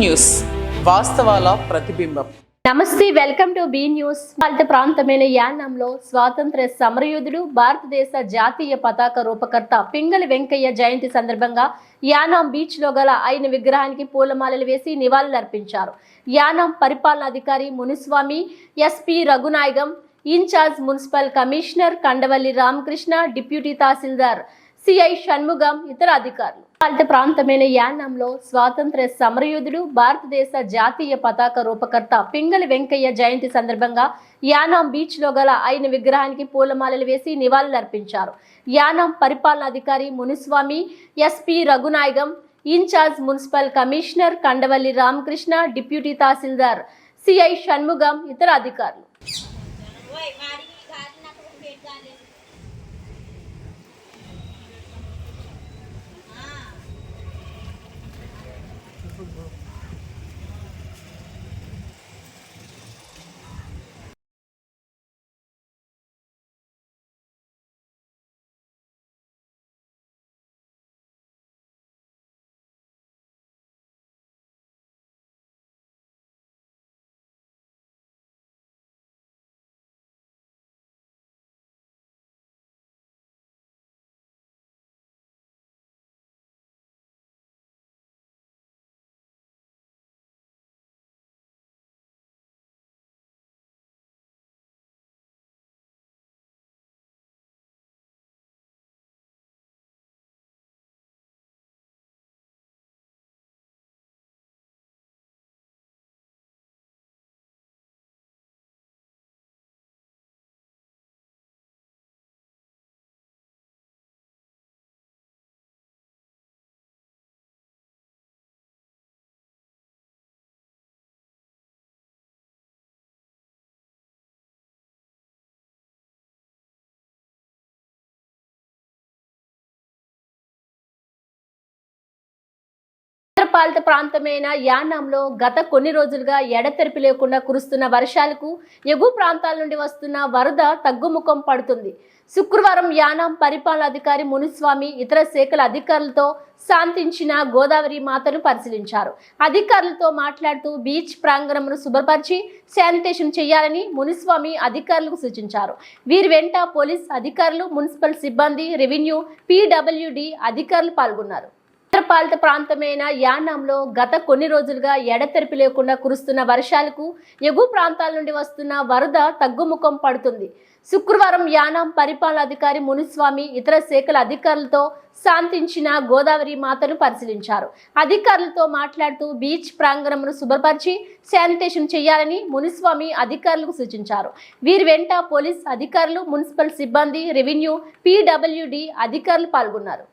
News వాస్తవాల ప్రతిబింబం. నమస్తే, welcome to be news. భారత ప్రాంతమైన యానంలో స్వాతంత్ర సమరయోధుడు, భారతదేశ జాతీయ పతాక రూపకర్త పింగళి వెంకయ్య జయంతి సందర్భంగా యానాం బీచ్ లో గల ఆయన విగ్రహానికి పూలమాలలు వేసి నివాళులర్పించారు. యానాం పరిపాలనాధికారి Muniswami, SP Raghunayagam, in-charge municipal commissioner Kandavalli Ramakrishna, deputy tahsildar CI Shanmugam, ఇతర అధికారులు. భారత ప్రాంతమైన యానంలో స్వాతంత్ర సమరయోధుడు, భారతదేశ జాతీయ పతాక రూపకర్త పింగళి వెంకయ్య జయంతి సందర్భంగా యానాం బీచ్ లో గల ఆయన విగ్రహానికి పూలమాలలు వేసి నివాళులర్పించారు. యానాం పరిపాలనాధికారి Muniswami, SP Raghunayagam, in-charge municipal commissioner Kandavalli Ramakrishna, deputy tahsildar CI Shanmugam, ఇతర అధికారులు. పాలిత ప్రాంతమైన యానాంలో గత కొన్ని రోజులుగా ఎడతెరిపి లేకుండా కురుస్తున్న వర్షాలకు ఎగువ ప్రాంతాల నుండి వస్తున్న వరద తగ్గుముఖం పడుతుంది. శుక్రవారం యానాం పరిపాలనాధికారి మునిస్వామి ఇతర శాఖల అధికారులతో శాంతించిన గోదావరి మాతను పరిశీలించారు. అధికారులతో మాట్లాడుతూ బీచ్ ప్రాంగణంను శుభ్రపరిచి శానిటేషన్ చేయాలని మునిస్వామి అధికారులకు సూచించారు. వీరి వెంట పోలీస్ అధికారులు, మున్సిపల్ సిబ్బంది, రెవెన్యూ, PWD అధికారులు పాల్గొన్నారు. పాలిత ప్రాంతమైన యానాంలో గత కొన్ని రోజులుగా ఎడతెరిపి లేకుండా కురుస్తున్న వర్షాలకు ఎగువ ప్రాంతాల నుండి వస్తున్న వరద తగ్గుముఖం పడుతుంది. శుక్రవారం యానాం పరిపాలనాధికారి మునిస్వామి ఇతర శాఖల అధికారులతో శాంతించిన గోదావరి మాతను పరిశీలించారు. అధికారులతో మాట్లాడుతూ బీచ్ ప్రాంగణంను శుభ్రపరిచి శానిటేషన్ చేయాలని మునిస్వామి అధికారులకు సూచించారు. వీరి వెంట పోలీస్ అధికారులు, మున్సిపల్ సిబ్బంది, రెవెన్యూ, PWD అధికారులు పాల్గొన్నారు.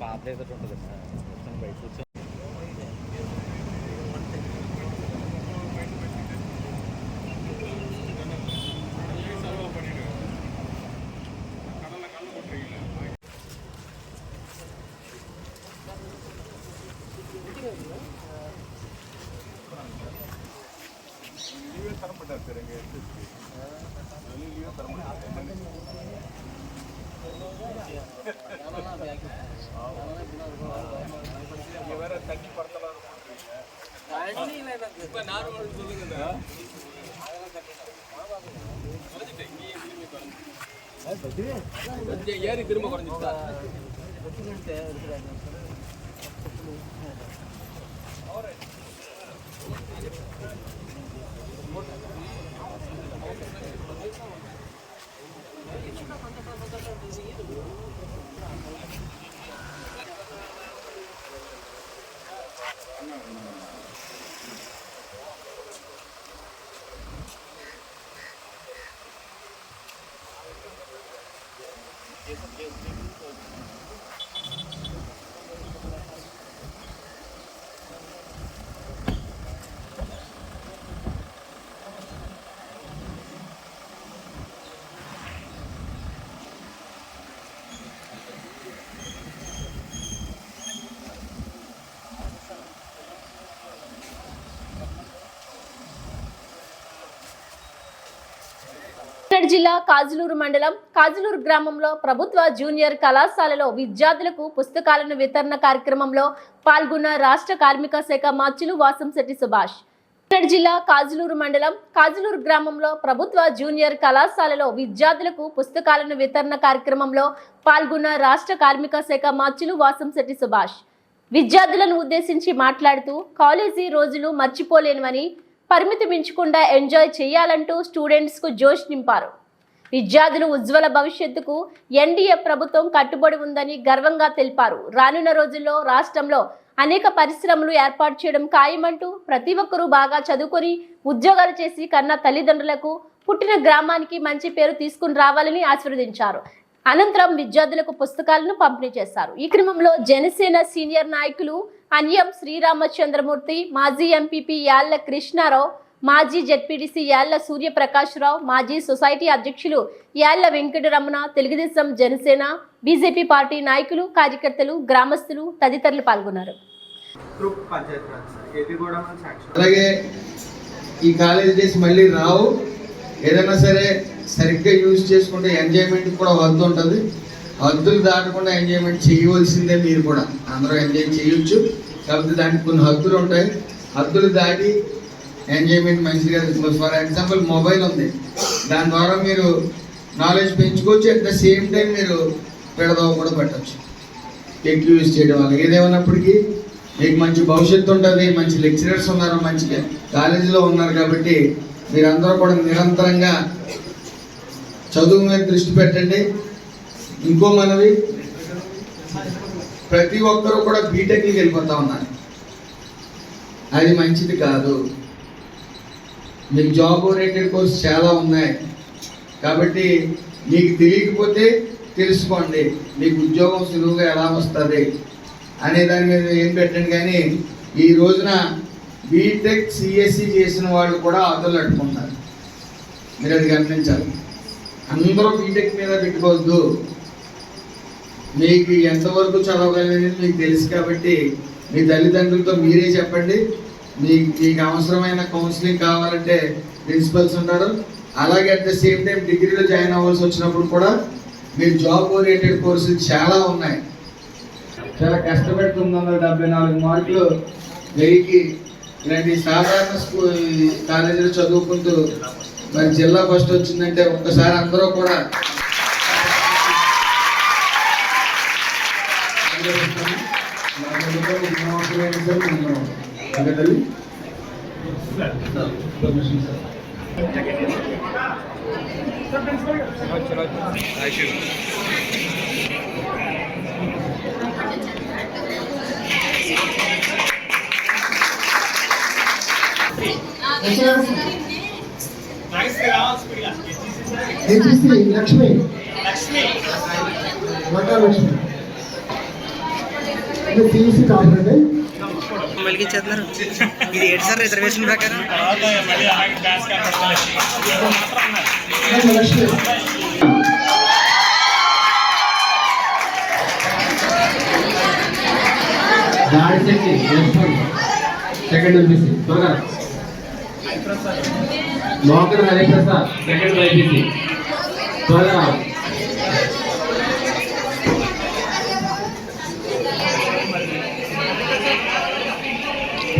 బాధ ఏదైతే ఉంటుంది బయట కూర్చొని ஏறி திரும்ப குறைஞ்சிட்டா సిద్దిపేట జిల్లా కాజులూరు మండలం కాజులూరు గ్రామంలో ప్రభుత్వ జూనియర్ కళాశాలలో విద్యార్థులకు పుస్తకాలను వితరణ కార్యక్రమంలో పాల్గొన్న రాష్ట్ర కార్మిక శాఖ మంత్రులు వాసంశెట్టి సుభాష్. సిద్దిపేట జిల్లా కాజులూరు మండలం కాజులూరు గ్రామంలో ప్రభుత్వ జూనియర్ కళాశాలలో విద్యార్థులకు పుస్తకాలను వితరణ కార్యక్రమంలో పాల్గొన్న రాష్ట్ర కార్మిక శాఖ మంత్రులు వాసంశెట్టి సుభాష్ విద్యార్థులను ఉద్దేశించి మాట్లాడుతూ కాలేజీ రోజులు మర్చిపోలేనివని, పరిమితి మించకుండా ఎంజాయ్ చేయాలంటూ స్టూడెంట్స్ కు జోష్ నింపారు. విద్యార్థులు ఉజ్వల భవిష్యత్తుకు ఎన్డీఏ ప్రభుత్వం కట్టుబడి ఉందని గర్వంగా తెలిపారు. రానున్న రోజుల్లో రాష్ట్రంలో అనేక పరిశ్రమలు ఏర్పాటు చేయడం ఖాయమంటూ ప్రతి ఒక్కరూ బాగా చదువుకొని ఉద్యోగాలు చేసి కన్న తల్లిదండ్రులకు పుట్టిన గ్రామానికి మంచి పేరు తీసుకుని రావాలని ఆశీర్వదించారు. అనంతరం విద్యార్థులకు పుస్తకాలను పంపిణీ చేశారు. ఈ క్రమంలో జనసేన సీనియర్ నాయకులు అన్యం శ్రీరామచంద్రమూర్తి, మాజీ ఎంపీపీ యాళ్ల కృష్ణారావు, మాజీ జెడ్పీటీసీ యాళ్ల సూర్యప్రకాశ్రావు, మాజీ సొసైటీ అధ్యక్షులు యాళ్ల వెంకటరమణ, తెలుగుదేశం, జనసేన, బీజేపీ పార్టీ నాయకులు, కార్యకర్తలు, గ్రామస్తులు తదితరులు పాల్గొన్నారు. అలాగే ఈ కాలేజ్ డేస్ మళ్ళీ రావు. ఏదైనా సరే సరిగ్గా యూజ్ చేసుకుంటే ఎంజాయ్మెంట్ కూడా హద్దు ఉంటుంది. హద్దులు దాటకుండా ఎంజాయ్మెంట్ చేయవలసిందే. మీరు కూడా అందరూ ఎంజాయ్ చేయొచ్చు, కాకపోతే దానికి కొన్ని హద్దులు ఉంటాయి. హద్దులు దాటి ఎంజాయ్మెంట్ మంచిగా. ఫర్ ఎగ్జాంపుల్ మొబైల్ ఉంది, దాని ద్వారా మీరు నాలెడ్జ్ పెంచుకోవచ్చు. అట్ ద సేమ్ టైం మీరు పెడదావ కూడా పెట్టచ్చు ఎక్కువ యూజ్ చేయడం వల్ల. ఏదేమన్నప్పటికీ మీకు మంచి భవిష్యత్తు ఉంటుంది. మంచి లెక్చరర్స్ ఉన్నారు, మంచి కాలేజీలో ఉన్నారు. కాబట్టి మీరందరూ కూడా నిరంతరంగా చదువు మీద దృష్టి పెట్టండి. ఇంకో మనవి, ప్రతి ఒక్కరూ కూడా బీటెక్కి వెళ్ళిపోతా ఉన్నారు. అది మంచిది కాదు. మీకు జాబ్ ఓరియంటెడ్ కోర్స్ చాలా ఉన్నాయి. కాబట్టి మీకు తెలియకపోతే తెలుసుకోండి, మీకు ఉద్యోగం సులువుగా ఎలా వస్తుంది అనే దాని మీద ఏం పెట్టండి. కానీ ఈ రోజున బీటెక్ సిఎస్సి చేసిన వాళ్ళు కూడా ఆటలు అట్టుకుంటారు. మీరు అది గమనించాలి. అందరూ బీటెక్ మీద పెట్టుకోవద్దు. మీకు ఎంతవరకు చదవగలిగేది మీకు తెలుసు. కాబట్టి మీ తల్లిదండ్రులతో మీరే చెప్పండి. మీకు అవసరమైన కౌన్సిలింగ్ కావాలంటే ప్రిన్సిపల్స్ ఉంటారు. అలాగే అట్ ద సేమ్ టైం డిగ్రీలో జాయిన్ అవ్వాల్సి వచ్చినప్పుడు కూడా మీరు జాబ్ ఓరియంటెడ్ కోర్సులు చాలా ఉన్నాయి. చాలా కష్టపడి 974 మార్కులు వెయ్యికి ఇలాంటి సాధారణ స్కూల్ కాలేజీలో చదువుకుంటూ మరి జిల్లా ఫస్ట్ వచ్చిందంటే ఒక్కసారి అందరూ కూడా లక్ష్మి సిఇసి కావాలండి. వెలిగించేస్తున్నారు. ఇది ఏంటి సార్ రిజర్వేషన్ ప్రకారం? సెకండ్ ఎంపీసీ త్వరగా మోకర్ హరిప్రసాద్ సెకండ్ ఎంపీసీ త్వరగా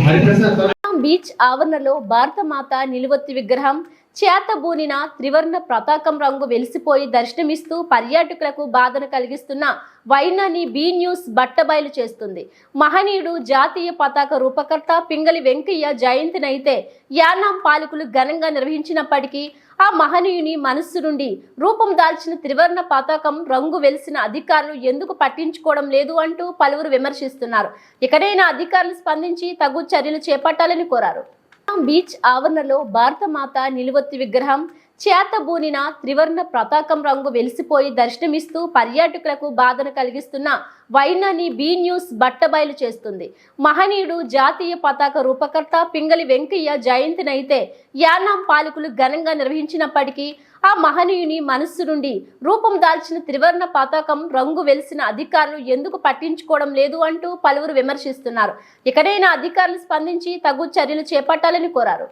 హరిప్రసాద్. బీచ్ ఆవరణలో భారత మాత నిలువెత్తు విగ్రహం చేతబూనిన త్రివర్ణ పతాకం రంగు వెలిసిపోయి దర్శనమిస్తూ పర్యాటకులకు బాధను కలిగిస్తున్న వైనాన్ని బీ న్యూస్ బట్టబయలు చేస్తుంది. మహనీయుడు జాతీయ పతాక రూపకర్త పింగళి వెంకయ్య జయంతినైతే యానాం పాలకులు ఘనంగా నిర్వహించినప్పటికీ ఆ మహనీయుని మనస్సు నుండి రూపం దాల్చిన త్రివర్ణ పతాకం రంగు వెలిసిన అధికారులు ఎందుకు పట్టించుకోవడం లేదు అంటూ పలువురు విమర్శిస్తున్నారు. ఇకనైనా అధికారులు స్పందించి తగు చర్యలు చేపట్టాలని కోరారు. బీచ్ ఆవరణలో భారత మాత నిలువెత్తు విగ్రహం చేతబూనిన త్రివర్ణ పతాకం రంగు వెలిసిపోయి దర్శనమిస్తూ పర్యాటకులకు బాధను కలిగిస్తున్న వైనాన్ని బి న్యూస్ బట్టబయలు చేస్తుంది. మహనీయుడు జాతీయ పతాక రూపకర్త పింగళి వెంకయ్య జయంతినైతే యానాం పాలకులు ఘనంగా నిర్వహించినప్పటికీ ఆ మహనీయుని మనస్సు నుండి రూపం దాల్చిన త్రివర్ణ పతాకం రంగు వెలిసిన అధికారులు ఎందుకు పట్టించుకోవడం లేదు అంటూ పలువురు విమర్శిస్తున్నారు. ఇకనైనా అధికారులు స్పందించి తగు చర్యలు చేపట్టాలని కోరారు.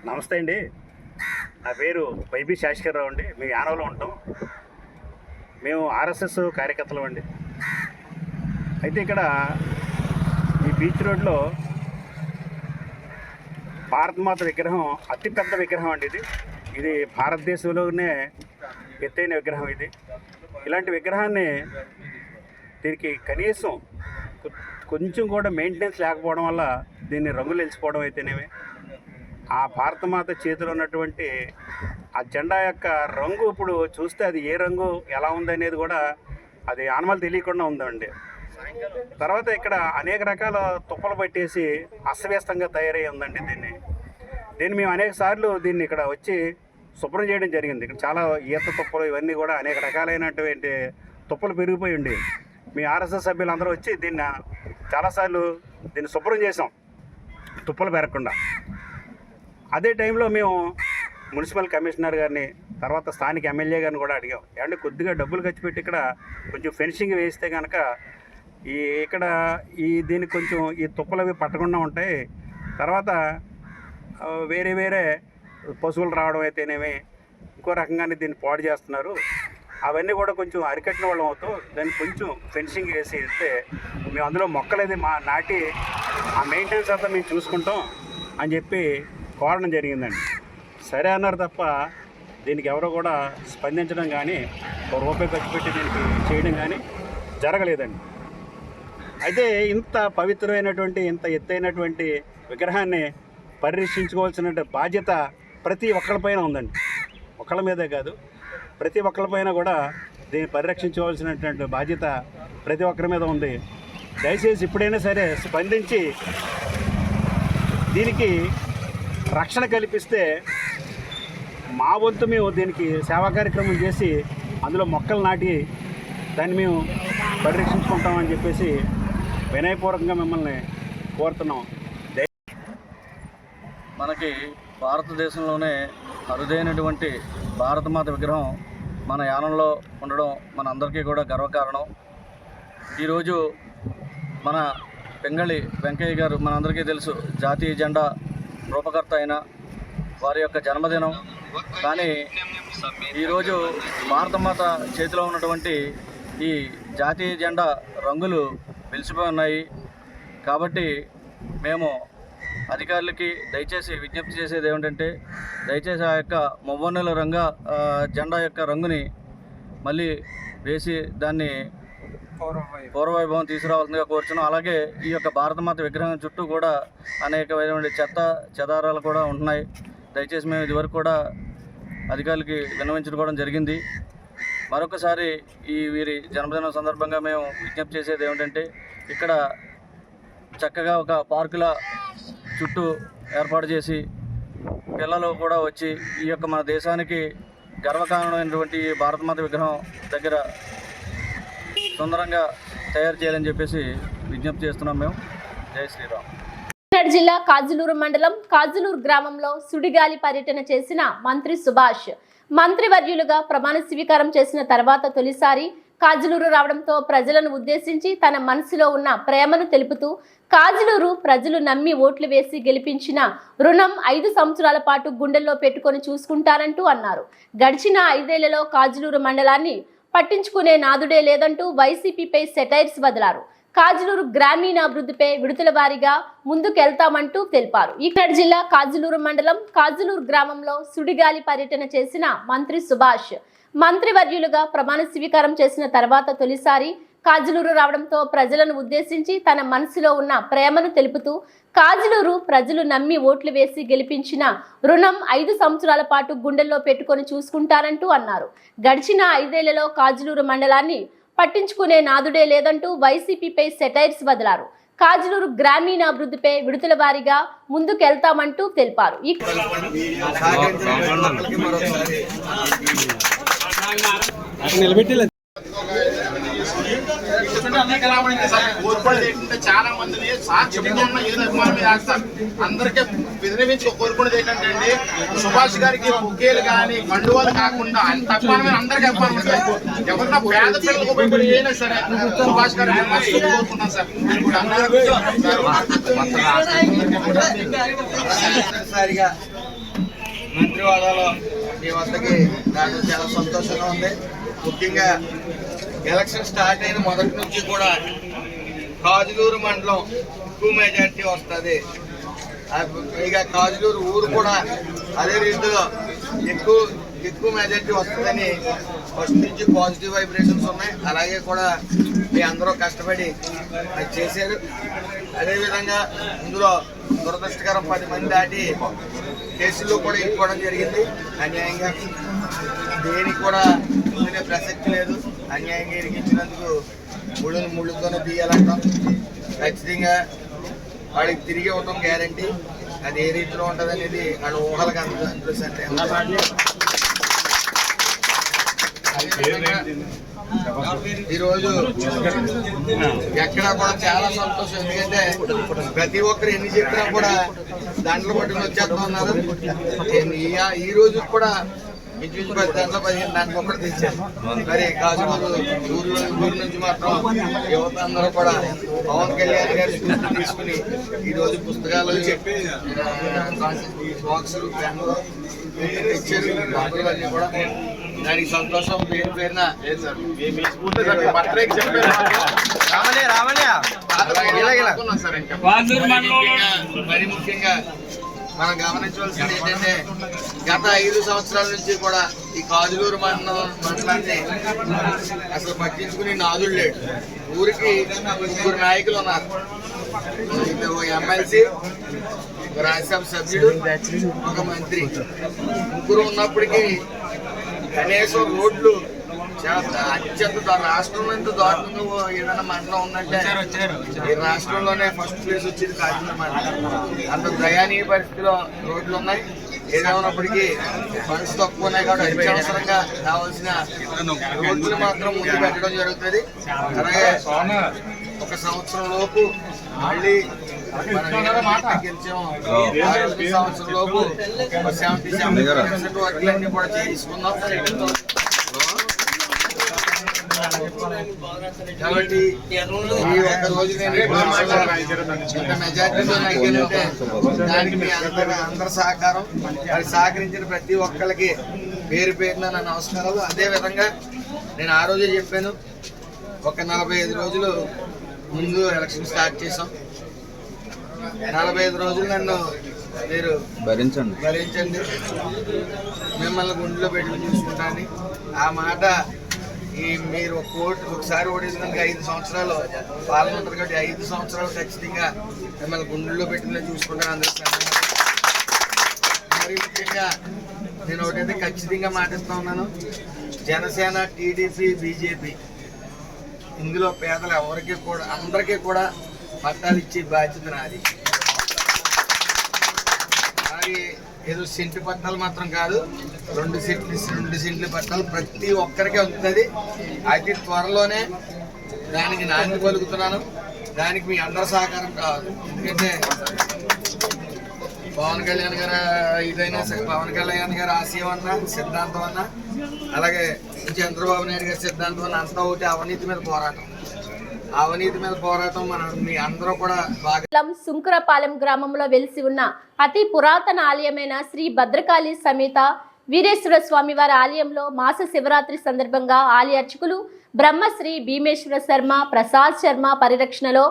నమస్తే అండి, నా పేరు వైబి శాశ్వరరావు అండి. మేము యానంలో ఉంటాం. మేము ఆర్ఎస్ఎస్ కార్యకర్తలం అండి. అయితే ఇక్కడ ఈ బీచ్ రోడ్లో భారతమాత విగ్రహం అతిపెద్ద విగ్రహం అండి. ఇది భారతదేశంలోనే ఎత్తైన విగ్రహం. ఇలాంటి విగ్రహాన్ని దీనికి కనీసం కొంచెం కూడా మెయింటెనెన్స్ లేకపోవడం వల్ల దీన్ని రంగులు వెలిసిపోవడం అయితేనేమి, ఆ భారతమాత చేతిలో ఉన్నటువంటి ఆ జెండా యొక్క రంగు ఇప్పుడు చూస్తే అది ఏ రంగు ఎలా ఉందనేది కూడా అది ఆనమాలు తెలియకుండా ఉందండి. తర్వాత ఇక్కడ అనేక రకాల తుప్పలు పట్టేసి అస్తవ్యస్తంగా తయారై ఉందండి. దీన్ని మేము అనేక సార్లు దీన్ని ఇక్కడ వచ్చి శుభ్రం చేయడం జరిగింది. ఇక్కడ చాలా ఈత తుప్పలు ఇవన్నీ కూడా అనేక రకాలైనటువంటి తుప్పలు పెరిగిపోయి ఉండి మీ ఆర్ఎస్ఎస్ సభ్యులందరూ వచ్చి దీన్ని చాలాసార్లు దీన్ని శుభ్రం చేసాం తుప్పలు పెరగకుండా. అదే టైంలో మేము మున్సిపల్ కమిషనర్ గారిని, తర్వాత స్థానిక ఎమ్మెల్యే గారిని కూడా అడిగాం, ఏమంటే కొద్దిగా డబ్బులు ఖర్చు పెట్టి ఇక్కడ కొంచెం ఫెన్సింగ్ వేస్తే కనుక ఇక్కడ దీనికి కొంచెం ఈ తుప్పలు అవి పట్టకుండా ఉంటాయి. తర్వాత వేరే పశువులు రావడం అయితేనేమి ఇంకో రకంగానే దీన్ని పాడు చేస్తున్నారు, అవన్నీ కూడా కొంచెం అరికట్టిన వాళ్ళం అవుతూ దాన్ని కొంచెం ఫెన్సింగ్ వేసి ఇస్తే మేము అందులో మొక్కలేది నాటి ఆ మెయింటెనెన్స్ అంతా మేము చూసుకుంటాం అని చెప్పి కోరడం జరిగిందండి. సరే అన్నారు తప్ప దీనికి ఎవరో కూడా స్పందించడం కానీ రూపాయి ఖర్చు పెట్టి దీనికి చేయడం కానీ జరగలేదండి. అయితే ఇంత పవిత్రమైనటువంటి ఇంత ఎత్తైనటువంటి విగ్రహాన్ని పరిరక్షించుకోవాల్సిన బాధ్యత ప్రతి ఒక్కరిపైన ఉందండి. ఒకళ్ళ మీదే కాదు, ప్రతి ఒక్కరిపైన కూడా దీన్ని పరిరక్షించుకోవాల్సినటువంటి బాధ్యత ప్రతి ఒక్కరి మీద ఉంది. దయచేసి ఇప్పుడైనా సరే స్పందించి దీనికి రక్షణ కల్పిస్తే మా వంతు మేము దీనికి సేవా కార్యక్రమం చేసి అందులో మొక్కలు నాటి దాన్ని మేము పరిరక్షించుకుంటామని చెప్పేసి వినయపూర్వకంగా మిమ్మల్ని కోరుతున్నాం. మనకి భారతదేశంలోనే అరుదైనటువంటి భారతమాత విగ్రహం మన యానంలో ఉండడం మన అందరికీ కూడా గర్వకారణం. ఈరోజు మన పింగళి వెంకయ్య గారు మనందరికీ తెలుసు, జాతీయ జెండా రూపకర్త అయిన వారి యొక్క జన్మదినం. కానీ ఈరోజు భారతమాత చేతిలో ఉన్నటువంటి ఈ జాతీయ జెండా రంగులు వెలిసిపోయి ఉన్నాయి. కాబట్టి మేము అధికారులకి దయచేసి విజ్ఞప్తి చేసేది ఏమిటంటే, దయచేసి ఆ యొక్క మువ్వన్నెల జెండా యొక్క రంగుని మళ్ళీ వేసి దాన్ని పూర్వవైభవం తీసుకురావాల్సిందిగా కోరుచున్నాం. అలాగే ఈ యొక్క భారతమాత విగ్రహం చుట్టూ కూడా అనేకమైన చెత్త చెదారాలు కూడా ఉంటున్నాయి. దయచేసి మేము ఇదివరకు కూడా అధికారులకి విన్నవించుకోవడం జరిగింది. మరొకసారి ఈ వీరి జన్మదినం సందర్భంగా మేము విజ్ఞప్తి చేసేది ఏమిటంటే, ఇక్కడ చక్కగా ఒక పార్కుల చుట్టూ ఏర్పాటు చేసి పిల్లలు కూడా వచ్చి ఈ యొక్క మన దేశానికి గర్వకారణమైనటువంటి భారతమాత విగ్రహం దగ్గర సుందరంగా తయారు చేయాలని చెప్పేసి విజ్ఞప్తి చేస్తున్నాం మేము. జై శ్రీరామ్. కాకినాడ జిల్లా కాజులూరు మండలం కాజులూరు గ్రామంలో సుడిగాలి పర్యటన చేసిన మంత్రి సుభాష్ మంత్రివర్యులుగా ప్రమాణ స్వీకారం చేసిన తర్వాత తొలిసారి కాజులూరు రావడంతో ప్రజలను ఉద్దేశించి తన మనసులో ఉన్న ప్రేమను తెలుపుతూ కాజులూరు ప్రజలు నమ్మి ఓట్లు వేసి గెలిపించిన రుణం 5 సంవత్సరాల పాటు గుండెల్లో పెట్టుకొని చూసుకుంటారంటూ అన్నారు. గడిచిన 5 ఏళ్లలో కాజులూరు మండలాన్ని పట్టించుకునే నాదుడే లేదంటూ వైసీపీపై సెటైర్స్ వదిలారు. కాజులూరు గ్రామీణాభివృద్ధిపై విడతల వారీగా ముందుకెళ్తామంటూ తెలిపారు. కాకినాడ జిల్లా కాజులూరు మండలం కాజులూరు గ్రామంలో సుడిగాలి పర్యటన చేసిన మంత్రి సుభాష్ మంత్రివర్యులుగా ప్రమాణ స్వీకారం చేసిన తర్వాత తొలిసారి కాజులూరు రావడంతో ప్రజలను ఉద్దేశించి తన మనసులో ఉన్న ప్రేమను తెలుపుతూ కాజులూరు ప్రజలు నమ్మి ఓట్లు వేసి గెలిపించిన రుణం 5 సంవత్సరాల పాటు గుండెల్లో పెట్టుకొని చూసుకుంటారంటూ అన్నారు. గడిచిన 5 ఏళ్లలో కాజులూరు మండలాన్ని పట్టించుకునే నాదుడే లేదంటూ వైసీపీపై సెటైర్స్ వదిలారు. కాజులూరు గ్రామీణాభివృద్ధిపై విడతల వారీగా ముందుకెళ్తామంటూ తెలిపారు. చాలా మందిని సాక్షిగా ఉన్న ఏదో అభిమానం చేస్తారు. అందరికీ బెదిరించి కోరుకునేది ఏంటంటే అండి, సుభాష్ గారికి బుకేలు కానీ కండువాలు కాకుండా అంత అభిమానమైన అందరికీ అభిమానం ఉంటాయి. ఎవరన్నా పేద పిల్లలకు ఉపయోగపడి అయినా సరే సుభాష్ గారికి మస్తు కోరుకుంటాం సార్. మొదటిసారిగా మంత్రివాడలో మీ వద్దకి నాకు చాలా సంతోషంగా ఉంది. ముఖ్యంగా ఎలక్షన్ స్టార్ట్ అయిన మొదటి నుంచి కూడా కాజులూరు మండలం ఎక్కువ మెజార్టీ వస్తుంది. పైగా కాజులూరు ఊరు కూడా అదే రీతిలో ఎక్కువ మెజార్టీ వస్తుందని ఫస్ట్ నుంచి పాజిటివ్ వైబ్రేషన్స్ ఉన్నాయి. అలాగే కూడా మీ అందరూ కష్టపడి అది చేశారు. అదేవిధంగా ఇందులో దురదృష్టకరం 10 మంది దాటి కేసుల్లో కూడా ఇరుక్కోవడం జరిగింది అన్యాయంగా. దేనికి కూడా ఉండే ప్రసక్తి లేదు. అన్యాయంగా ఇరికించినందుకు ముళ్ళుతోనే తీయాలంటాం. ఖచ్చితంగా వాడికి తిరిగి ఇవ్వడం గ్యారంటీ. అది ఏ రీతిలో ఉంటుంది అనేది వాళ్ళ ఊహలకు అనిపిస్తుంది. ఈరోజు ఎక్కడా కూడా చాలా సంతోషం. ఎందుకంటే ప్రతి ఒక్కరు ఎన్ని చెప్పినా కూడా దాంట్లో పట్టుకుని వచ్చేస్తా ఉన్నారు. ఈ రోజు కూడా ఇంచుమించు 10 దాంట్లో 15 దాంట్లో కూడా తెచ్చారు. మరి కాజులూరు ఊరు నుంచి మాత్రం యువత అందరూ కూడా పవన్ కళ్యాణ్ గారి స్ఫూర్తి తీసుకుని ఈరోజు పుస్తకాలు బాక్సులు పెన్నులు తెచ్చారు. అన్నీ కూడా దానికి సంతోషం. పేరున మరి ముఖ్యంగా మనం గమనించవలసింది ఏంటంటే, గత 5 సంవత్సరాల నుంచి కూడా ఈ కాజులూరు మండలాన్ని అసలు పట్టించుకుని నాదుడు లేడు. ఊరికి 3 నాయకులు ఉన్నారు. ఎమ్మెల్సీ, రాజ్యసభ సభ్యుడు, ఒక మంత్రి. 3 ఉన్నప్పటికీ కనీసం రోడ్లు చాలా అత్యంత రాష్ట్రంలో ఎంత దారుణంగా ఏదైనా మండలం ఉందంటే ఈ రాష్ట్రంలోనే ఫస్ట్ ప్లేస్ వచ్చింది కాకినాడ మండలం. అంత దయానీయ పరిస్థితిలో రోడ్లు ఉన్నాయి. ఏదేమైనప్పటికీ ఫండ్స్ తక్కువ ఉన్నాయి కాబట్టి అత్యవసరంగా కావాల్సిన రోడ్లు మాత్రం ముందు పెట్టడం జరుగుతుంది. అలాగే 1 సంవత్సరం లోపు మళ్ళీ గెలిచాము. 1 సంవత్సరం లోపు 77% వర్క్లన్నీ కూడా చేసుకుందాం. కాబట్టి ఈ ఒక్క రోజు నేను ఇంత మెజార్టీతో నగ్గానంటే దానికి మీ అందరి సహకారం. అది సహకరించిన ప్రతి ఒక్కరికి పేరు పేరున నా నమస్కారాలు. అదేవిధంగా నేను ఆ రోజే చెప్పాను, ఒక 45 రోజులు ముందు ఎలక్షన్ స్టార్ట్ చేసాం. 45 రోజులు నన్ను మీరు భరించండి, మిమ్మల్ని గుండెలో పెట్టుకుని చూసుకుంటాను. ఆ మాట మీరు ఒకసారి ఓడేసినందుకు 5 సంవత్సరాలు పాలన ఉంటుంది కాబట్టి 5 సంవత్సరాలు ఖచ్చితంగా మిమ్మల్ని గుండెల్లో పెట్టుకునే చూసుకుంటాను అందరికీ. మరి ముఖ్యంగా నేను ఒకటైతే ఖచ్చితంగా మాటిస్తూ ఉన్నాను, జనసేన, టీడీపీ, బీజేపీ ఇందులో పేదలు ఎవరికి కూడా అందరికీ కూడా పట్టాలు ఇచ్చే బాధ్యత నాది. అలాగే ఏదో సెంటు పట్టాలు మాత్రం కాదు, 2 సెంట్లు పట్టాలు ప్రతి ఒక్కరికి వస్తుంది. అయితే త్వరలోనే దానికి నాంది పలుకుతున్నాను. దానికి మీ అందరి సహకారం కావాలి. ఎందుకంటే పవన్ కళ్యాణ్ గారు ఆశయం అన్నా, సిద్ధాంతం అన్నా, అలాగే చంద్రబాబు నాయుడు గారి సిద్ధాంతం అన్న అంతా ఒకటి అవినీతి మీద పోరాటం మనం మీ అందరూ కూడా బాగా. సుంకరపాలెం గ్రామంలో వెలిసి ఉన్న అతి పురాతన ఆలయమైన శ్రీ భద్రకాళి సమేత వీరేశ్వర స్వామి వారి ఆలయంలో మాస శివరాత్రి సందర్భంగా ఆలయ అర్చకులు బ్రహ్మశ్రీ భీమేశ్వర శర్మ, ప్రసాద్ శర్మ పరిరక్షణలో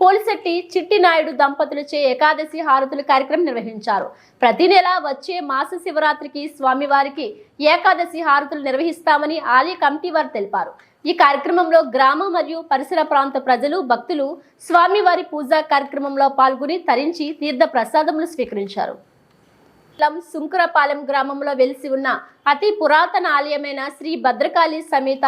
పోలిశెట్టి చిట్టినాయుడు దంపతులచే ఏకాదశి హారతుల కార్యక్రమం నిర్వహించారు. ప్రతి నెల వచ్చే మాస శివరాత్రికి స్వామివారికి ఏకాదశి హారతులు నిర్వహిస్తామని ఆలయ కమిటీ వారు తెలిపారు. ఈ కార్యక్రమంలో గ్రామ మరియు పరిసర ప్రాంత ప్రజలు, భక్తులు స్వామివారి పూజా కార్యక్రమంలో పాల్గొని తరించి తీర్థ ప్రసాదములు స్వీకరించారు. సుంకరపాలెం గ్రామంలో వెలిసి ఉన్న అతి పురాతన ఆలయమైన శ్రీ భద్రకాళి సమేత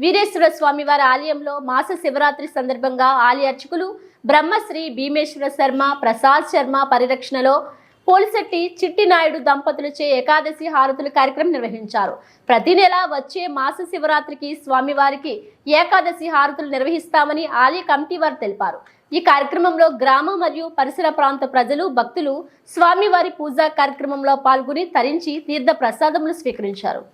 వీరేశ్వర స్వామి వారి ఆలయంలో మాస శివరాత్రి సందర్భంగా ఆలయ అర్చకులు బ్రహ్మశ్రీ భీమేశ్వర శర్మ, ప్రసాద్ శర్మ పరిరక్షణలో పోలిశెట్టి చిట్టినాయుడు దంపతులచే ఏకాదశి హారతుల కార్యక్రమం నిర్వహించారు. ప్రతి నెల వచ్చే మాస శివరాత్రికి స్వామివారికి ఏకాదశి హారతులు నిర్వహిస్తామని ఆలయ కమిటీ వారు తెలిపారు. ఈ కార్యక్రమంలో గ్రామ మరియు పరిసర ప్రాంత ప్రజలు, భక్తులు స్వామివారి పూజా కార్యక్రమంలో పాల్గొని తరించి తీర్థ ప్రసాదములు స్వీకరించారు.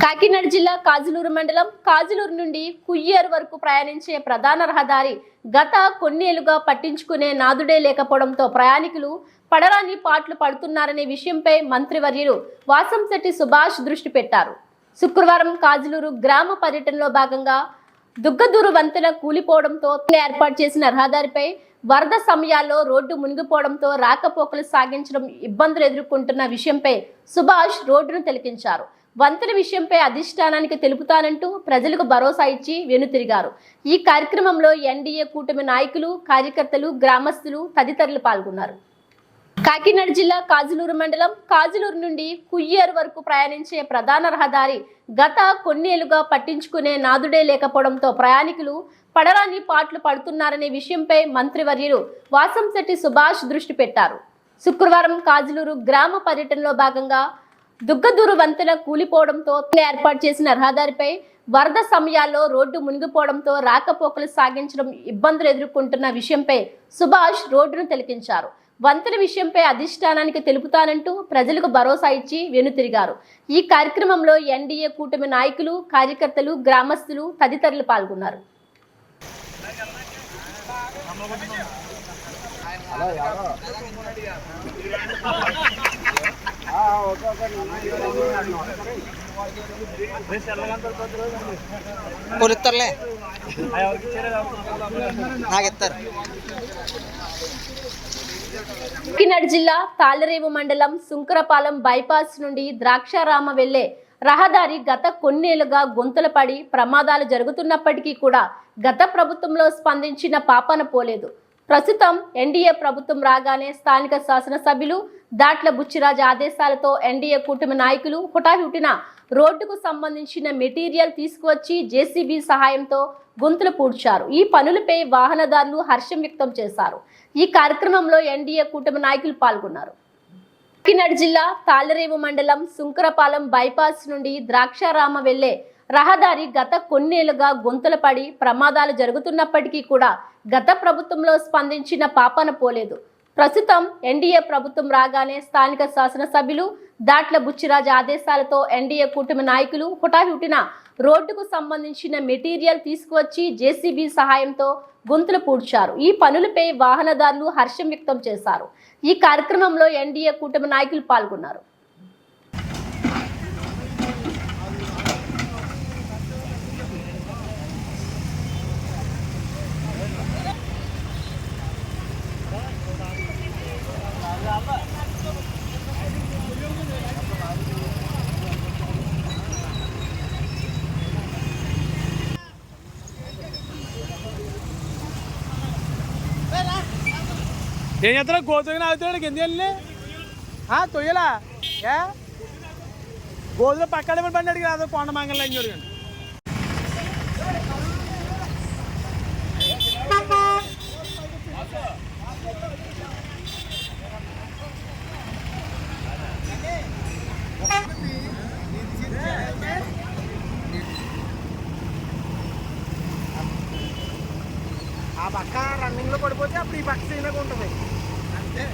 కాకినాడ జిల్లా కాజులూరు మండలం కాజులూరు నుండి కుయ్యేరు వరకు ప్రయాణించే ప్రధాన రహదారి గత కొన్నేళ్లుగా పట్టించుకునే నాదుడే లేకపోవడంతో ప్రయాణికులు పడరాని పాట్లు పడుతున్నారనే విషయంపై మంత్రివర్యులు వాసంశెట్టి సుభాష్ దృష్టి పెట్టారు. శుక్రవారం కాజులూరు గ్రామ పర్యటనలో భాగంగా దుగ్గదూరు వంతెన కూలిపోవడంతో ఏర్పాటు చేసిన రహదారిపై వరద సమయాల్లో రోడ్డు మునిగిపోవడంతో రాకపోకలు సాగించడం ఇబ్బందులు ఎదుర్కొంటున్న విషయంపై సుభాష్ రోడ్డును తిలకించారు. వంతెన విషయంపై అధిష్టానానికి తెలుపుతానంటూ ప్రజలకు భరోసా ఇచ్చి వెనుతిరిగారు. ఈ కార్యక్రమంలో ఎన్డీఏ కూటమి నాయకులు, కార్యకర్తలు, గ్రామస్తులు తదితరులు పాల్గొన్నారు. కాకినాడ జిల్లా కాజులూరు మండలం కాజులూరు నుండి కుయ్యేరు వరకు ప్రయాణించే ప్రధాన రహదారి గత కొన్నేళ్లుగా పట్టించుకునే నాదుడే లేకపోవడంతో ప్రయాణికులు పడరాని పాట్లు పడుతున్నారనే విషయంపై మంత్రివర్యులు వాసంశెట్టి సుభాష్ దృష్టి పెట్టారు. శుక్రవారం కాజులూరు గ్రామ పర్యటనలో భాగంగా దుగ్గదూరు వంతెన కూలిపోవడంతో ఏర్పాటు చేసిన రహదారిపై వరద సమయాల్లో రోడ్డు మునిగిపోవడంతో రాకపోకలు సాగించడం ఇబ్బందులు ఎదుర్కొంటున్న విషయంపై సుభాష్ రోడ్డును తిలకించారు. వంతెన విషయంపై అధిష్టానానికి తెలుపుతానంటూ ప్రజలకు భరోసా ఇచ్చి వెనుతిరిగారు. ఈ కార్యక్రమంలో ఎన్డీఏ కూటమి నాయకులు, కార్యకర్తలు, గ్రామస్తులు తదితరులు పాల్గొన్నారు. కొలుస్తారులే నాకు ఇస్తారు. కాకినాడ జిల్లా తాళ్లరేవు మండలం సుంకరపాలెం బైపాస్ నుండి ద్రాక్షారామ వెళ్లే రహదారి గత కొన్నేళ్లుగా గుంతలు పడి ప్రమాదాలు జరుగుతున్నప్పటికీ కూడా గత ప్రభుత్వంలో స్పందించిన పాపన పోలేదు. ప్రస్తుతం ఎన్డీఏ ప్రభుత్వం రాగానే స్థానిక శాసనసభ్యులు దాట్ల బుచ్చిరాజు ఆదేశాలతో ఎన్డీఏ కూటమి నాయకులు హుటాహుటిన రోడ్డుకు సంబంధించిన మెటీరియల్ తీసుకువచ్చి జేసీబీ సహాయంతో గుంతలు పూడ్చారు. ఈ పనులపై వాహనదారులు హర్షం వ్యక్తం చేశారు. ఈ కార్యక్రమంలో ఎన్డీఏ కూటమి నాయకులు పాల్గొన్నారు. కాకినాడ జిల్లా తాళ్లరేవు మండలం సుంకరపాలెం బైపాస్ నుండి ద్రాక్షారామ వెళ్లే రహదారి గత కొన్నేళ్లుగా గుంతలు పడి ప్రమాదాలు జరుగుతున్నప్పటికీ కూడా గత ప్రభుత్వంలో స్పందించిన పాపన పోలేదు. ప్రస్తుతం ఎన్డీఏ ప్రభుత్వం రాగానే స్థానిక శాసనసభ్యులు దాట్ల బుచ్చిరాజు ఆదేశాలతో ఎన్డీఏ కూటమి నాయకులు హుటాహుటిన రోడ్డుకు సంబంధించిన మెటీరియల్ తీసుకువచ్చి జేసీబీ సహాయంతో గుంతలు పూడ్చారు. ఈ పనులపై వాహనదారులు హర్షం వ్యక్తం చేశారు. ఈ కార్యక్రమంలో ఎన్డీఏ కూటమి నాయకులు పాల్గొన్నారు. ఏం చేస్తారా గోతుగా అవుతున్నాడు ఎందుకు తొయ్యలా గోతులో పక్కన పడినాడు కదా కొండ మంగళ చూడండి. ఆ పక్క రన్నింగ్ లో పడిపోతే అప్పుడు ఈ పక్క సీనగా ఉంటుంది అంతే.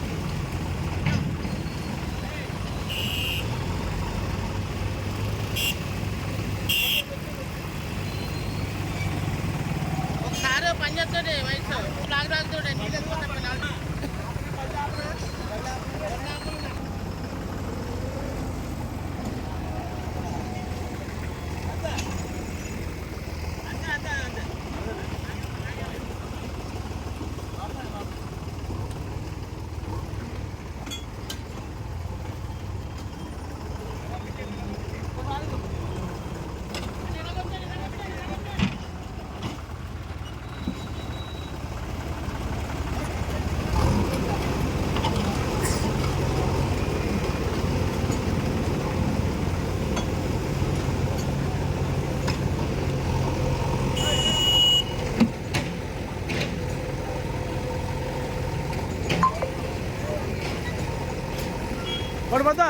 ఒకసారి పని చేస్తాడు వయసు బ్లాక్ రాస్తాడు నీళ్ళు పడిపోతా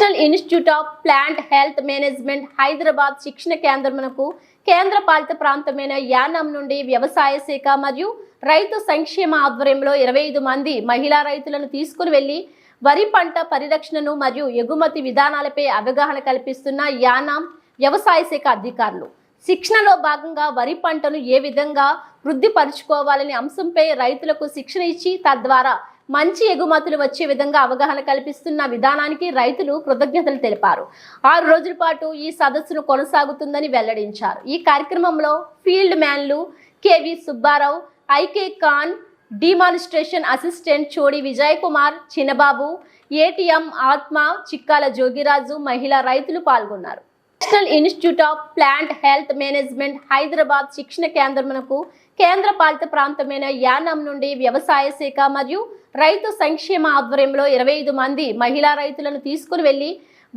national institute of plant health management Hyderabad శిక్షణ కేంద్రమునకు కేంద్ర పాలిత ప్రాంతమైన యానాం నుండి వ్యవసాయ శాఖ మరియు రైతు సంక్షేమ ఆధ్వర్యంలో 25 మంది మహిళా రైతులను తీసుకుని వెళ్లి వరి పంట పరిరక్షణను మరియు ఎగుమతి విధానాలపై అవగాహన కల్పిస్తున్న యానాం వ్యవసాయ శాఖ అధికారులు. శిక్షణలో భాగంగా వరి పంటను ఏ విధంగా వృద్ధి పరుచుకోవాలనే అంశంపై రైతులకు శిక్షణ ఇచ్చి తద్వారా మంచి ఎగుమతులు వచ్చే విధంగా అవగాహన కల్పిస్తున్న విధానానికి రైతులు కృతజ్ఞతలు తెలిపారు. 6 రోజుల పాటు ఈ సదస్సును కొనసాగుతుందని వెల్లడించారు. ఈ కార్యక్రమంలో ఫీల్డ్ మ్యాన్లు KV Subbarao, IK Khan, demonstration assistant Chodi Vijay Kumar, Chinnababu, ATM ఆత్మ, చిక్కాల జోగిరాజు, మహిళా రైతులు పాల్గొన్నారు. National institute of plant health management Hyderabad శిక్షణ కేంద్రమునకు కేంద్ర పాలిత ప్రాంతమైన యానాం నుండి వ్యవసాయ శాఖ మరియు రైతు సంక్షేమ ఆధ్వర్యంలో 25 మంది మహిళా రైతులను తీసుకుని వెళ్లి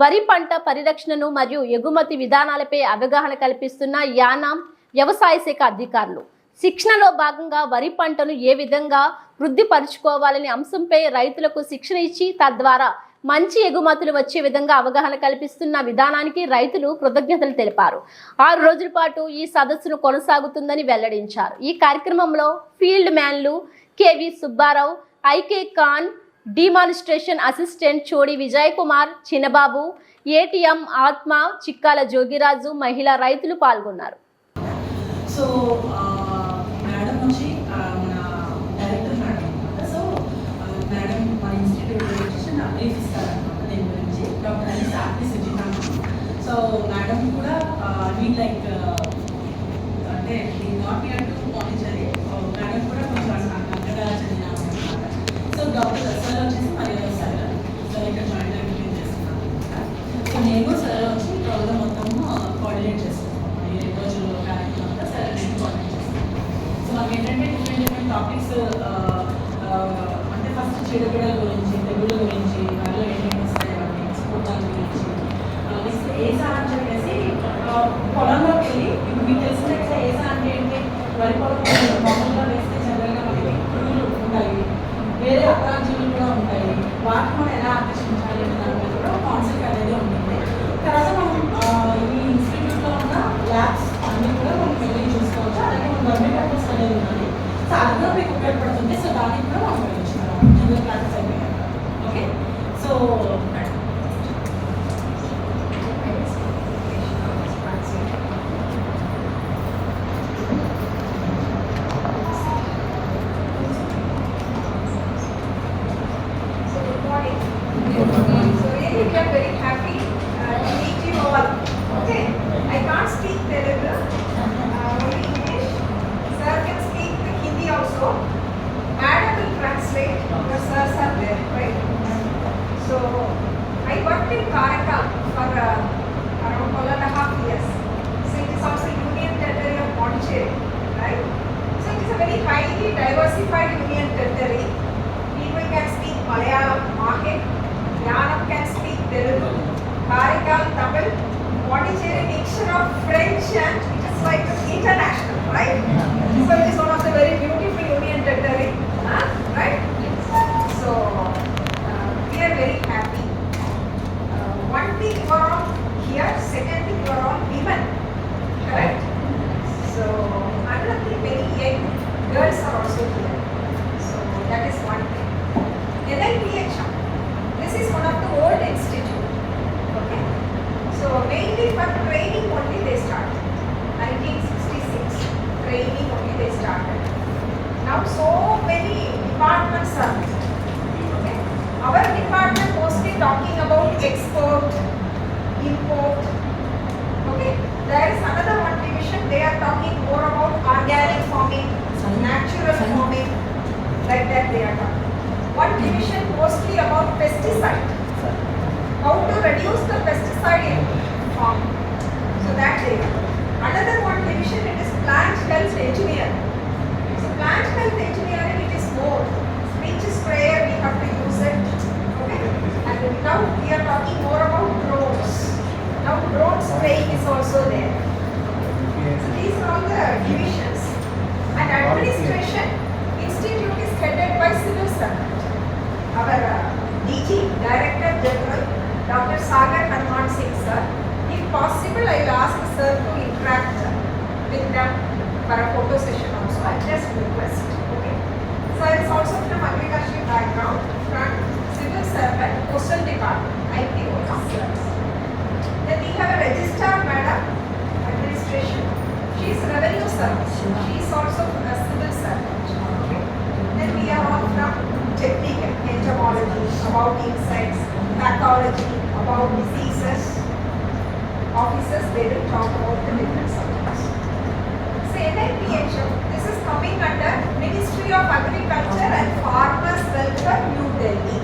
వరి పంట పరిరక్షణను మరియు ఎగుమతి విధానాలపై అవగాహన కల్పిస్తున్న యానాం వ్యవసాయ శాఖ అధికారులు. శిక్షణలో భాగంగా వరి పంటను ఏ విధంగా వృద్ధి పరుచుకోవాలనే అంశంపై రైతులకు శిక్షణ ఇచ్చి తద్వారా మంచి ఎగుమతులు వచ్చే విధంగా అవగాహన కల్పిస్తున్న విధానానికి రైతులు కృతజ్ఞతలు తెలిపారు. 6 రోజుల పాటు ఈ సదస్సును కొనసాగుతుందని వెల్లడించారు. ఈ కార్యక్రమంలో ఫీల్డ్ మ్యాన్లు KV Subbarao, IK Khan, demonstration assistant Chodi Vijay Kumar, Chinnababu, ATM ఆత్మ, చిక్కాల జోగిరాజు, మహిళా రైతులు పాల్గొన్నారు. సో మేడం వచ్చి మన డైరెక్టర్ మేడం అనమాట. సో మేడం మన ఇన్స్టిట్యూట్ వచ్చేసి నా బ్రీఫ్ ఇస్తారనమాట దీని గురించి. Doctor Alice RT Sujitha. So madam కూడా వీ లైక్ అంటే not year to Pondicherry. Madam కూడా కొంచెం అక్కడ చదివిన అనమాట. సో డాక్టర్ సార్ వచ్చేసి మరి సార్ ఇక్కడ జాయిన్ అడ్మిట్ చేస్తున్నాను అనమాట. సో నేను సార్ వచ్చి ప్రోగ్రామ్ మొత్తము కోఆర్డినేట్ చేస్తున్నాను. ఈ 2 రోజులు కార్యక్రమం అంతా సార్ నేను కోఆర్డినేట్ చేస్తాను. సో మాకు ఏంటంటే డిఫరెంట్ టాపిక్స్ అంటే ఫస్ట్ చీడపీడల గురించి, తెగుళ్ళ గురించి, వాళ్ళు ఏమేమి వస్తాయి అవన్నీ ఎక్స్పోర్టాల గురించి, ఏసా అని చెప్పేసి పొలంలోకి వెళ్ళి ఇప్పుడు మీకు తెలిసినట్టు ఏసా అంటే ఏంటి, వరి పొలం మామూలుగా వేస్తే జనరల్గా మనకి పురుగులు ఉంటాయి, వేరే అపరాజీలు కూడా ఉంటాయి. వాటిని మనం ఎలా ఆకర్షించాలి అనే దాని మీద కూడా కాన్సెప్ట్ అనేది ఉంటుంది. తర్వాత మనం ఈ ఇన్స్టిట్యూట్లో ఉన్న ల్యాబ్స్ అన్నీ కూడా మనం వెళ్ళి చూసుకోవచ్చు. అలాగే మన గవర్నమెంట్ ఆఫీస్ అనేది ఉన్నది. సో అది కూడా మీకు ఉపయోగపడుతుంది. సో దానికి కూడా మనం ఉపయోగించుకున్నాం జనరల్ క్లాసెస్ అయిపోయాక. Okay, so diversified union territory. People can speak Malayalam, Mahit, Yanam can speak Telugu, Karaikal, Tamil, Pondicherry mixture of French and it is like international, right? So it is one of the very beautiful union territory, right? So we are very happy. One thing you are all here, second thing you are all women, correct? So another thing, many young girls are also here. So that is one thing. NIPHM, this is one of the old institute. Okay. So mainly for training only they started. 1966, training only they started. Now so many departments are there. Okay. Our department mostly talking about export, import. Okay. There is another one division, they are talking more about organic farming, natural farming, like that they are talking. One division mostly about pesticide, how to reduce the pesticide in farming. So that they are. Another one division, it is plant health engineering. So plant health engineering, it is more speech sprayer, we have to use it. Okay. And now we are talking more about drones. Now drone spraying is also there. So these are all the divisions. And administration institute is headed by civil servant. Our DG, Director General, Dr. Sagar Hanuman Singh sir. If possible, I will ask sir to interact with them for a photo session also. I just request. Okay. Sir is also from agricultural background, from civil servant, postal department, IPO officers. Then we have a registrar madam, administration. She is revenue service. She is also a civil servant. Okay. Then we are all from technical entomology, about insects, pathology, about diseases. Officers, they will talk about the different subjects. So NIPHM, this is coming under Ministry of Agriculture and Farmers Welfare, New Delhi.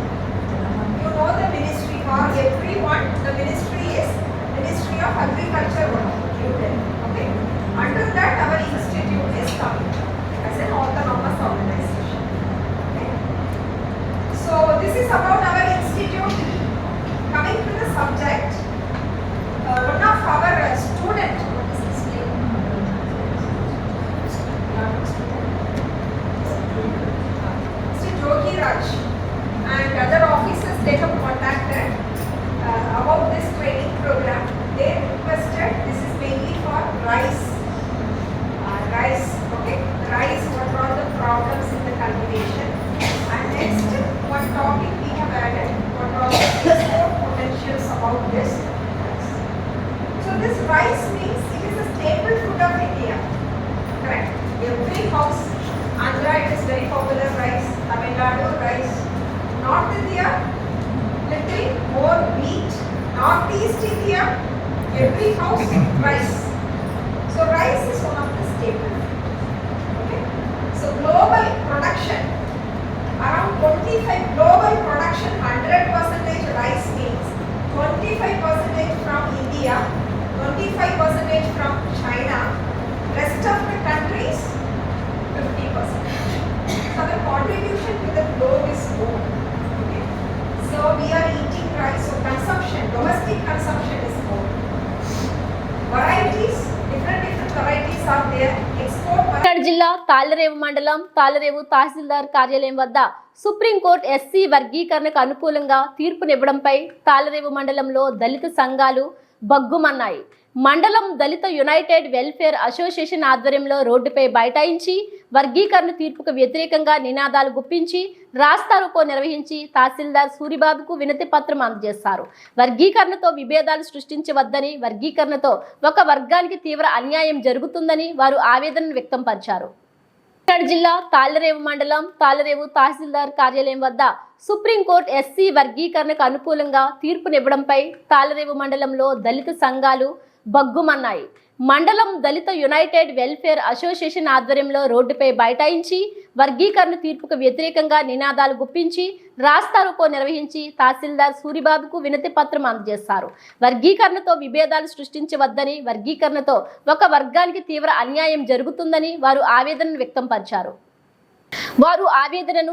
You know the ministry, for everyone, the ministry is Ministry of Agriculture, New Delhi. Okay. Under that, our institute is coming as an autonomous organization. Okay. So this is about our institute. Coming to the subject, one of our student, what is his name? Mr. Jogi Raj and other officers, they have contacted about this training program. They requested, this is mainly for rice. Rice, okay? Rice, what are the problems in the cultivation? And next, one topic we have added, what are the export potentials about this? So this rice means it is a staple food of India, correct? Every house, Andhra it is very popular rice, Tamil Nadu rice, North India little more wheat, Northeast India every house rice. So rice is one of the staple. Okay. So global production, around 25 global production, 100% rice means 25% from India, 25% from China, rest of the countries 50%. So the contribution to the globe is more. Okay. So we are eating rice, so consumption, domestic consumption is more. Varieties, different varieties are there. Export. జిల్లా తాళ్లరేవు మండలం తాళ్లరేవు తహసీల్దార్ కార్యాలయం వద్ద supreme court SC వర్గీకరణకు అనుకూలంగా తీర్పునివ్వడంపై తాళ్లరేవు మండలంలో దళిత సంఘాలు బగ్గుమన్నాయి. మండలం దళిత United welfare association ఆధ్వర్యంలో రోడ్డుపై బైఠాయించి వర్గీకరణ తీర్పుకు వ్యతిరేకంగా నినాదాలు గుప్పించి రాస్తారోకో నిర్వహించి తహసీల్దార్ సూరిబాబుకు వినతి పత్రం అందజేశారు. వర్గీకరణతో విభేదాలు సృష్టించవద్దని, వర్గీకరణతో ఒక వర్గానికి తీవ్ర అన్యాయం జరుగుతుందని వారు ఆవేదన వ్యక్తం పరిచారు. జిల్లా తాళ్లరేవు మండలం తాళ్లరేవు తహసీల్దార్ కార్యాలయం వద్ద సుప్రీంకోర్టు ఎస్సీ వర్గీకరణకు అనుకూలంగా తీర్పునివ్వడంపై తాళ్లరేవు మండలంలో దళిత సంఘాలు బగ్గుమన్నాయి. మండలం దళిత యునైటెడ్ వెల్ఫేర్ అసోసియేషన్ ఆధ్వర్యంలో రోడ్డుపై బైఠాయించి వర్గీకరణ తీర్పుకు వ్యతిరేకంగా నినాదాలు గుప్పించి రాస్తారోకో నిర్వహించి తహసీల్దార్ సూరిబాబుకు వినతి పత్రం అందజేశారు. వర్గీకరణతో విభేదాలు సృష్టించవద్దని, వర్గీకరణతో ఒక వర్గానికి తీవ్ర అన్యాయం జరుగుతుందని వారు ఆవేదన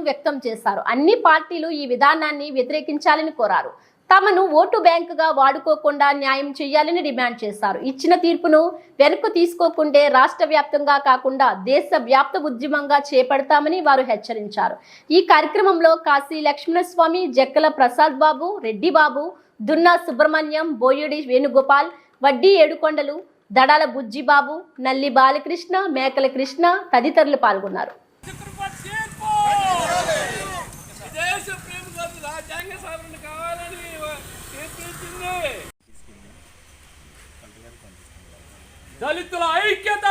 వ్యక్తం చేశారు. అన్ని పార్టీలు ఈ విధానాన్ని వ్యతిరేకించాలని కోరారు. తమను ఓటు బ్యాంకుగా వాడుకోకుండా న్యాయం చేయాలని డిమాండ్ చేశారు. ఇచ్చిన తీర్పును వెనక్కు తీసుకోకుంటే రాష్ట్ర వ్యాప్తంగా కాకుండా దేశ వ్యాప్త ఉద్యమంగా చేపడతామని వారు హెచ్చరించారు. ఈ కార్యక్రమంలో కాశీ లక్ష్మణస్వామి, జక్కల ప్రసాద్ బాబు, రెడ్డి బాబు, దున్నా సుబ్రహ్మణ్యం, బోయడి వేణుగోపాల్, వడ్డీ ఏడుకొండలు, దడాల బుజ్జిబాబు, నల్లి బాలకృష్ణ, మేకల కృష్ణ తదితరులు పాల్గొన్నారు. దళితుల ఐక్యత,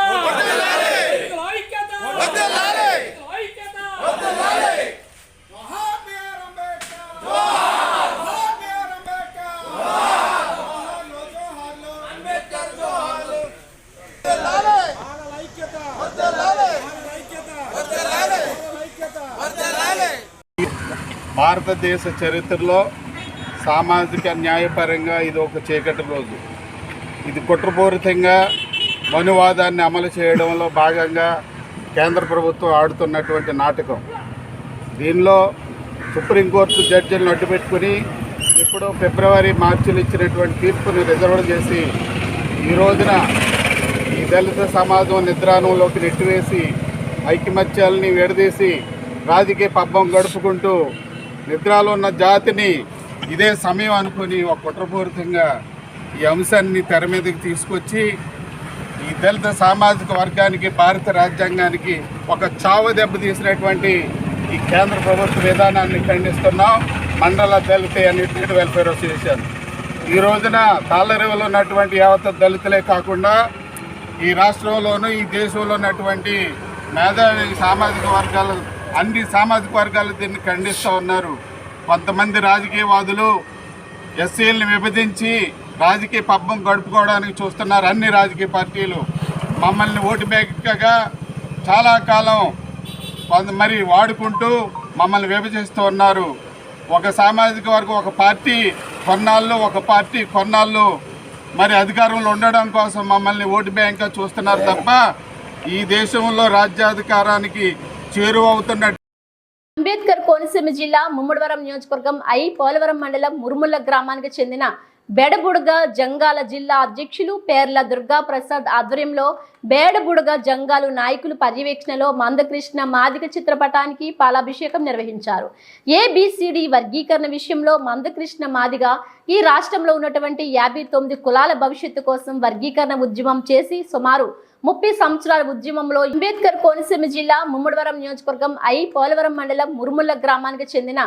భారతదేశ చరిత్రలో సామాజిక న్యాయపరంగా ఇది ఒక చీకటి రోజు. ఇది కుట్రపూరితంగా మనువాదాన్ని అమలు చేయడంలో భాగంగా కేంద్ర ప్రభుత్వం ఆడుతున్నటువంటి నాటకం. దీనిలో సుప్రీంకోర్టు జడ్జిలను అడ్డుపెట్టుకుని ఇప్పుడు ఫిబ్రవరి, మార్చిలో ఇచ్చినటువంటి తీర్పుని రిజర్వ్ చేసి ఈ రోజున ఈ దళిత సమాజం నిద్రానంలోకి నెట్టివేసి ఐకమత్యాలని విడదీసి రాజకీయ పబ్బం గడుపుకుంటూ నిద్రలో ఉన్న జాతిని ఇదే సమయం అనుకుని ఒక కుట్రపూరితంగా ఈ అంశాన్ని తెర మీదకి తీసుకొచ్చి ఈ దళిత సామాజిక వర్గానికి భారత రాజ్యాంగానికి ఒక చావు దెబ్బతీసినటువంటి ఈ కేంద్ర ప్రభుత్వ విధానాన్ని ఖండిస్తున్నాం. మండల దళిత యూనిట్ వెల్ఫేర్ అసోసియేషన్ ఈ రోజున తాళ్ళరేవులో ఉన్నటువంటి యావత్ దళితులే కాకుండా ఈ రాష్ట్రంలోనూ ఈ దేశంలో ఉన్నటువంటి మేధావి సామాజిక వర్గాలు అన్ని సామాజిక వర్గాలు దీన్ని ఖండిస్తూ ఉన్నారు. కొంతమంది రాజకీయవాదులు ఎస్సీలను విభజించి రాజకీయ పబ్బం గడుపుకోవడానికి చూస్తున్నారు. అన్ని రాజకీయ పార్టీలు మమ్మల్ని ఓటు బ్యాంక్గా చాలా కాలం మరి వాడుకుంటూ మమ్మల్ని విభజిస్తూ ఉన్నారు. ఒక సామాజిక వర్గం ఒక పార్టీ కొన్నాళ్ళు మరి అధికారంలో ఉండడం కోసం మమ్మల్ని ఓటు బ్యాంక్గా చూస్తున్నారు తప్ప ఈ దేశంలో రాజ్యాధికారానికి చేరువవుతున్న అంబేద్కర్ కోనసీమ జిల్లా ముమ్మడివరం నియోజకవర్గం పోలవరం మండలం మురుముల గ్రామానికి చెందిన బేడబుడుగ జంగాల జిల్లా అధ్యక్షులు పేర్ల దుర్గా ప్రసాద్ ఆధ్వర్యంలో బేడబుడుగ జంగాలు నాయకులు పర్యవేక్షణలో మందకృష్ణ మాదిగ చిత్రపటానికి పాలాభిషేకం నిర్వహించారు. ABCD వర్గీకరణ విషయంలో మందకృష్ణ మాదిగ ఈ రాష్ట్రంలో ఉన్నటువంటి 59 కులాల భవిష్యత్తు కోసం వర్గీకరణ ఉద్యమం చేసి సుమారు 30 సంవత్సరాల ఉద్యమంలో అంబేద్కర్ కోనసీమ జిల్లా ముమ్మడివరం నియోజకవర్గం పోలవరం మండలం మురుముల గ్రామానికి చెందిన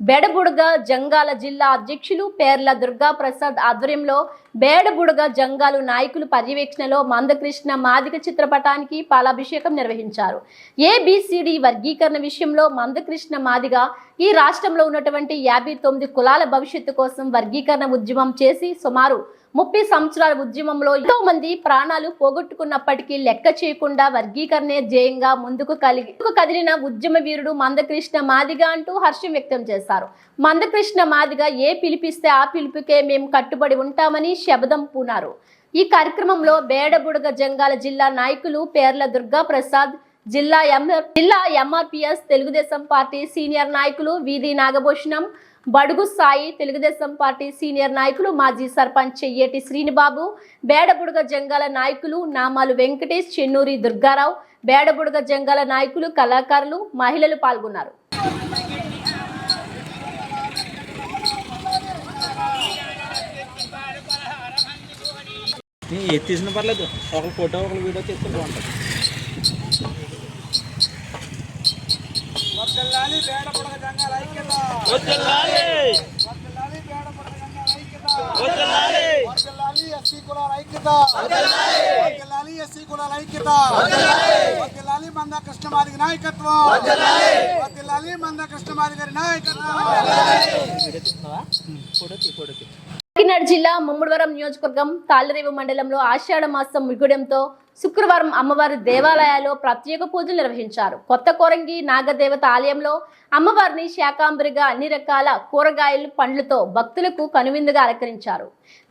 బేడబుడుగ జంగాల జిల్లా అధ్యక్షులు పేర్ల దుర్గా ప్రసాద్ ఆధ్వర్యంలో బేడబుడుగ జంగాలు నాయకులు పర్యవేక్షణలో మందకృష్ణ మాదిగ చిత్రపటానికి పాలాభిషేకం నిర్వహించారు. ABCD వర్గీకరణ విషయంలో మందకృష్ణ మాదిగ ఈ రాష్ట్రంలో ఉన్నటువంటి 59 కులాల భవిష్యత్తు కోసం వర్గీకరణ ఉద్యమం చేసి సుమారు 30 సంవత్సరాల ఉద్యమంలో ఎంతో మంది ప్రాణాలు పోగొట్టుకున్నప్పటికీ లెక్క చేయకుండా వర్గీకరణే ధ్యేయంగా ముందుకు కదిలిన ఉద్యమ వీరుడు మందకృష్ణ మాదిగ అంటూ హర్షం వ్యక్తం చేశారు. మందకృష్ణ మాదిగ ఏ పిలిపిస్తే ఆ పిలుపుకే మేము కట్టుబడి ఉంటామని శబదం పూనారు. ఈ కార్యక్రమంలో బేడబుడుగ జంగాల జిల్లా నాయకులు పేర్ల దుర్గా ప్రసాద్, జిల్లా MRPS తెలుగుదేశం పార్టీ సీనియర్ నాయకులు వీధి నాగభూషణం, బడుగు సాయి, తెలుగుదేశం పార్టీ సీనియర్ నాయకులు మాజీ సర్పంచ్ చెయ్యేటి శ్రీనిబాబు, బేడబుడుగ జంగాల నాయకులు నామాలు వెంకటేష్, చెన్నూరి దుర్గారావు, బేడబుడుగ జంగాల నాయకులు, కళాకారులు, మహిళలు పాల్గొన్నారు. తీసిన పర్లేదు, ఒక ఫోటో ఒక వీడియో తీస్తే బాగుంటుంది. కాకినాడ జిల్లా ముమ్మడివరం నియోజకవర్గం తాళ్ళరేవు మండలంలో ఆషాఢ మాసం మిగుడంతో శుక్రవారం అమ్మవారి దేవాలయాల్లో ప్రత్యేక పూజలు నిర్వహించారు. కొత్త కోరంగి నాగదేవత ఆలయంలో అమ్మవారిని శాకాంబరిగా అన్ని రకాల కూరగాయలు, పండ్లతో భక్తులకు కనువిందుగా అలంకరించారు.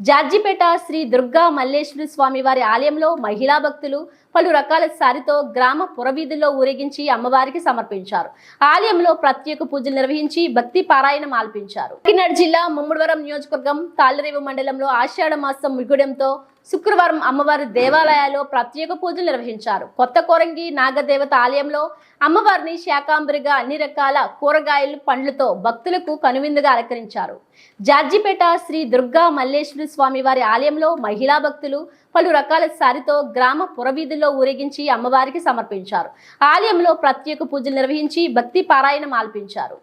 జార్జిపేట శ్రీ దుర్గా మల్లేశ్వరి స్వామి వారి ఆలయంలో మహిళా భక్తులు పలు రకాల సారితో గ్రామ పురవీధుల్లో ఊరేగించి అమ్మవారికి సమర్పించారు. ఆలయంలో ప్రత్యేక పూజలు నిర్వహించి భక్తి పారాయణం ఆల్పించారు. కాకినాడ జిల్లా ముమ్మడివరం నియోజకవర్గం తాళ్ళరేవు మండలంలో ఆషాఢ మాసం మిగుడంతో శుక్రవారం అమ్మవారి దేవాలయాల్లో ప్రత్యేక పూజలు నిర్వహించారు. కొత్త కోరంగి నాగదేవత ఆలయంలో అమ్మవారిని శాకాంబరిగా అన్ని రకాల కూరగాయలు, పండ్లతో భక్తులకు కనువిందుగా అలంకరించారు. జార్జిపేట శ్రీ దుర్గా మల్లేశ్వరి స్వామి వారి ఆలయంలో మహిళా భక్తులు పలు రకాల సారితో గ్రామ పురవీధుల్లో ఊరేగించి అమ్మవారికి సమర్పించారు. ఆలయంలో ప్రత్యేక పూజలు నిర్వహించి భక్తి పారాయణం ఆల్పించారు.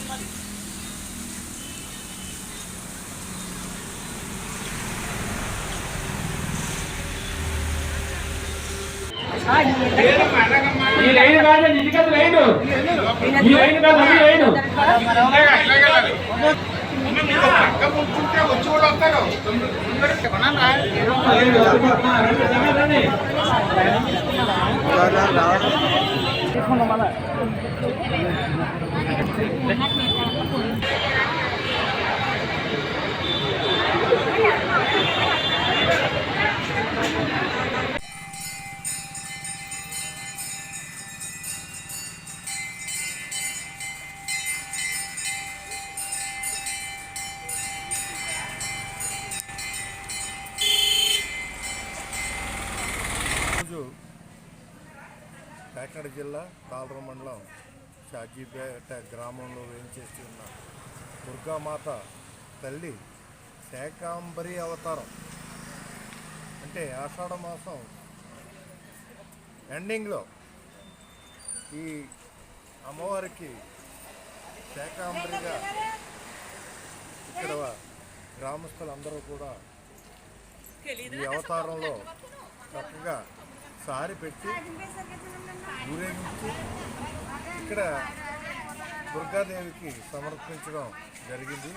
ఈ లైన్ కాదు, ఇది కాదు లైన్, ఈ లైన్ కాదు, అది లైన్. వచ్చి కూడా వస్తారు. కాకినాడ జిల్లా తాళర మండలం షాజీపేట గ్రామంలో వేయించేసి ఉన్న దుర్గామాత తల్లి శాకాంబరి అవతారం అంటే ఆషాఢ మాసం ఎండింగ్లో ఈ అమ్మవారికి శాకాంబరిగా ఇక్కడ గ్రామస్తులందరూ కూడా ఈ అవతారంలో చక్కగా సారి పెట్టి ఊరేగించి ఇక్కడ దుర్గాదేవికి సమర్పించడం జరిగింది.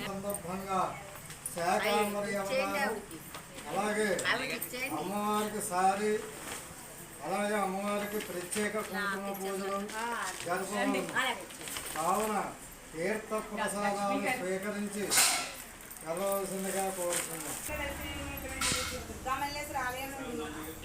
సందర్భంగా శాకాంబరి అవతారం, అలాగే అమ్మవారికి సారి, అలాగే అమ్మవారికి ప్రత్యేక కుంకుమ పూజలు జరుపుకోవాలి. కావున తీర్థ ప్రసాదాలు స్వీకరించి వెళ్ళవలసిందిగా కోరుతున్నాం. దుర్గామల్లేశ్వర ఆలయం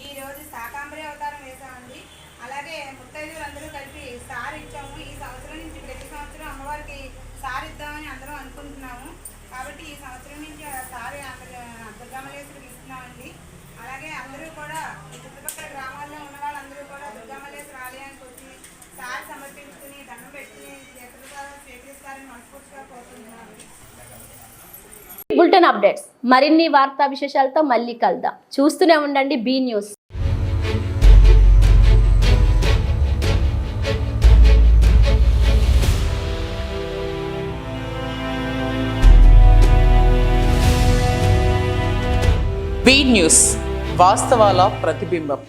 ఈ రోజు శాకాంబరి అవతారం వేసామండి. అలాగే ముత్తైదువులందరూ కలిపి సారి ఇచ్చాము. ఈ సంవత్సరం నుంచి ప్రతి సంవత్సరం అమ్మవారికి సారి ఇద్దామని అందరం అనుకుంటున్నాము. కాబట్టి ఈ సంవత్సరం నుంచి సారి దుర్గామల్లేశ్వరికి ఇస్తున్నామండి. అలాగే అందరూ కూడా ఈ చుట్టుపక్కల గ్రామాల్లో ఉన్న వాళ్ళందరూ కూడా దుర్గామల్లేశ్వర ఆలయానికి వచ్చి సారి సమర్పించుకుని దండం పెట్టుకుని తీర్థప్రసాదాలు స్వీకరిస్తారని మనస్ఫూర్తిగా కోరుకుంటున్నాము. బులెటిన్ అప్డేట్స్ మరిన్ని వార్తా విశేషాలతో మళ్ళీ కలుద్దాం. చూస్తూనే ఉండండి బీ న్యూస్. బీ న్యూస్, వాస్తవాల ప్రతిబింబం.